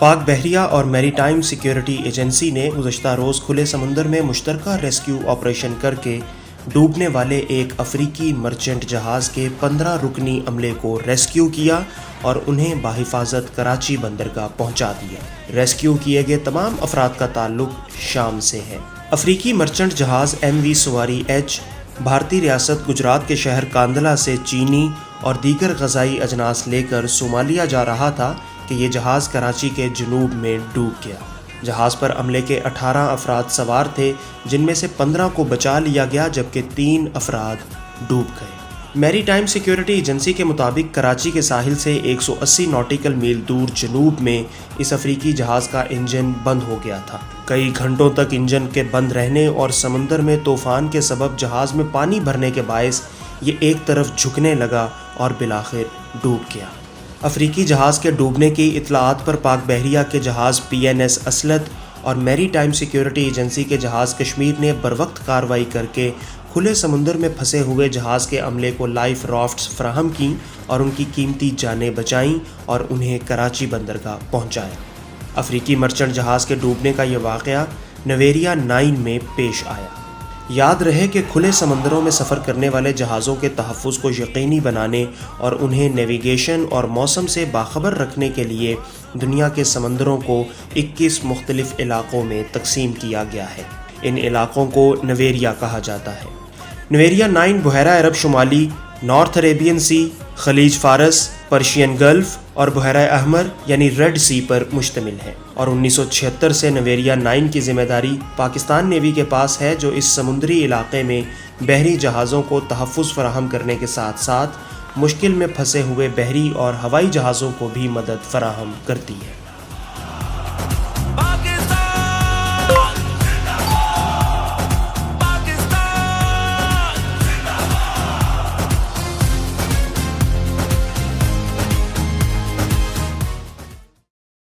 پاک بحریہ اور میری ٹائم سیکیورٹی ایجنسی نے گزشتہ روز کھلے سمندر میں مشترکہ ریسکیو آپریشن کر کے ڈوبنے والے ایک افریقی مرچنٹ جہاز کے 15 رکنی عملے کو ریسکیو کیا اور انہیں بحفاظت کراچی بندرگاہ پہنچا دیا۔ ریسکیو کیے گئے تمام افراد کا تعلق شام سے ہے۔ افریقی مرچنٹ جہاز MV سواری H بھارتی ریاست گجرات کے شہر کاندھلہ سے چینی اور دیگر غذائی اجناس لے کر صومالیہ جا رہا تھا کہ یہ جہاز کراچی کے جنوب میں ڈوب گیا۔ جہاز پر عملے کے 18 افراد سوار تھے، جن میں سے 15 کو بچا لیا گیا جبکہ 3 افراد ڈوب گئے۔ میری ٹائم سیکیورٹی ایجنسی کے مطابق کراچی کے ساحل سے 180 ناٹیکل میل دور جنوب میں اس افریقی جہاز کا انجن بند ہو گیا تھا۔ کئی گھنٹوں تک انجن کے بند رہنے اور سمندر میں طوفان کے سبب جہاز میں پانی بھرنے کے باعث یہ ایک طرف جھکنے لگا اور بالآخر ڈوب گیا۔ افریقی جہاز کے ڈوبنے کی اطلاعات پر پاک بحریہ کے جہاز PNS اسلط اور میری ٹائم سیکیورٹی ایجنسی کے جہاز کشمیر نے بروقت کارروائی کر کے کھلے سمندر میں پھنسے ہوئے جہاز کے عملے کو لائف رافٹس فراہم کیں اور ان کی قیمتی جانیں بچائیں اور انہیں کراچی بندرگاہ پہنچایا۔ افریقی مرچنٹ جہاز کے ڈوبنے کا یہ واقعہ نویریا 9 میں پیش آیا۔ یاد رہے کہ کھلے سمندروں میں سفر کرنے والے جہازوں کے تحفظ کو یقینی بنانے اور انہیں نیویگیشن اور موسم سے باخبر رکھنے کے لیے دنیا کے سمندروں کو 21 مختلف علاقوں میں تقسیم کیا گیا ہے۔ ان علاقوں کو نویریا کہا جاتا ہے۔ نویریا 9 بحیرہ عرب شمالی، نارتھ عریبین سی، خلیج فارس، پرشین گلف اور بحیرہ احمر یعنی ریڈ سی پر مشتمل ہے، اور 1976 سے نویریا 9 کی ذمہ داری پاکستان نیوی کے پاس ہے، جو اس سمندری علاقے میں بحری جہازوں کو تحفظ فراہم کرنے کے ساتھ ساتھ مشکل میں پھنسے ہوئے بحری اور ہوائی جہازوں کو بھی مدد فراہم کرتی ہے۔